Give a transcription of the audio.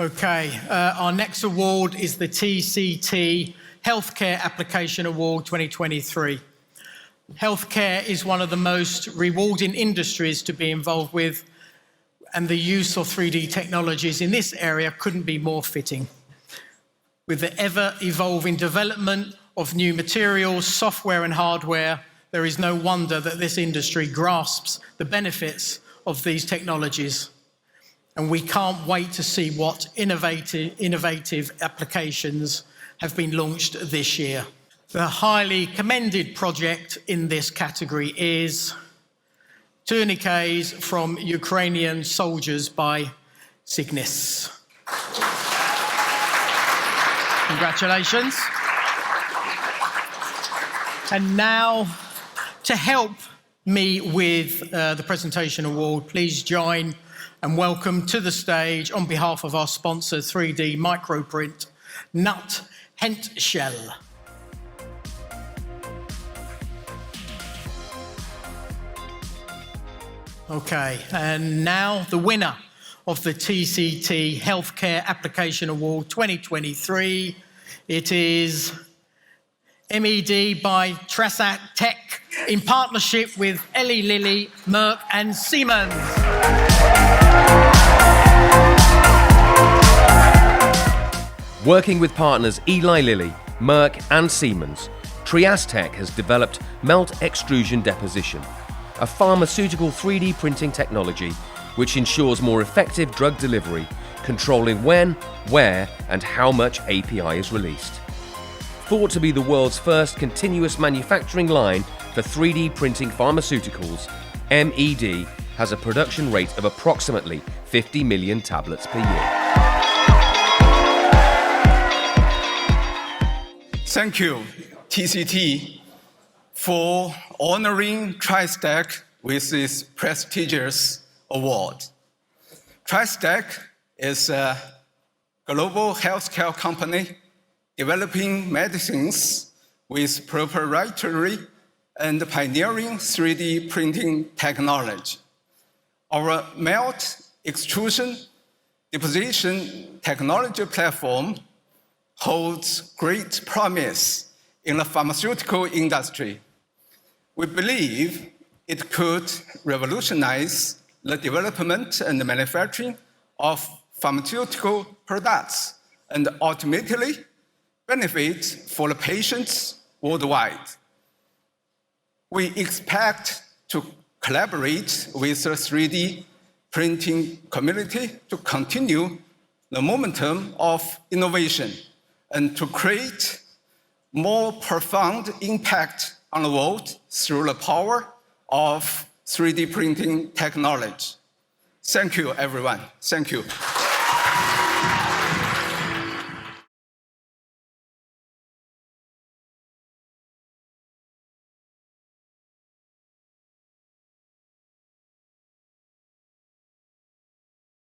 Okay, our next award is the TCT Healthcare Application Award 2023. Healthcare is one of the most rewarding industries to be involved with, and the use of 3D technologies in this area couldn't be more fitting. With the ever-evolving development of new materials, software and hardware, there is no wonder that this industry grasps the benefits of these technologies. And we can't wait to see what innovative applications have been launched this year. The highly commended project in this category is tourniquets from Ukrainian soldiers by Cygnus. Congratulations. And now, to help me with the presentation award, please join and welcome to the stage, on behalf of our sponsor, 3D Microprint, Nut Hentschel. Okay, and now the winner of the TCT Healthcare Application Award 2023. It is MED by Triastek in partnership with Eli Lilly, Merck and Siemens. Working with partners Eli Lilly, Merck and Siemens, Triastek has developed Melt-Extrusion Deposition, a pharmaceutical 3D printing technology which ensures more effective drug delivery, controlling when, where and how much API is released. Thought to be the world's first continuous manufacturing line for 3D printing pharmaceuticals, MED has a production rate of approximately 50 million tablets per year. Thank you, TCT, for honoring Triastek with this prestigious award. Triastek is a global healthcare company developing medicines with proprietary and pioneering 3D printing technology. Our Melt-Extrusion Deposition technology platform holds great promise in the pharmaceutical industry. We believe it could revolutionize the development and manufacturing of pharmaceutical products and ultimately benefit for the patients worldwide. We expect to collaborate with the 3D printing community to continue the momentum of innovation and to create more profound impact on the world through the power of 3D printing technology. Thank you, everyone. Thank you.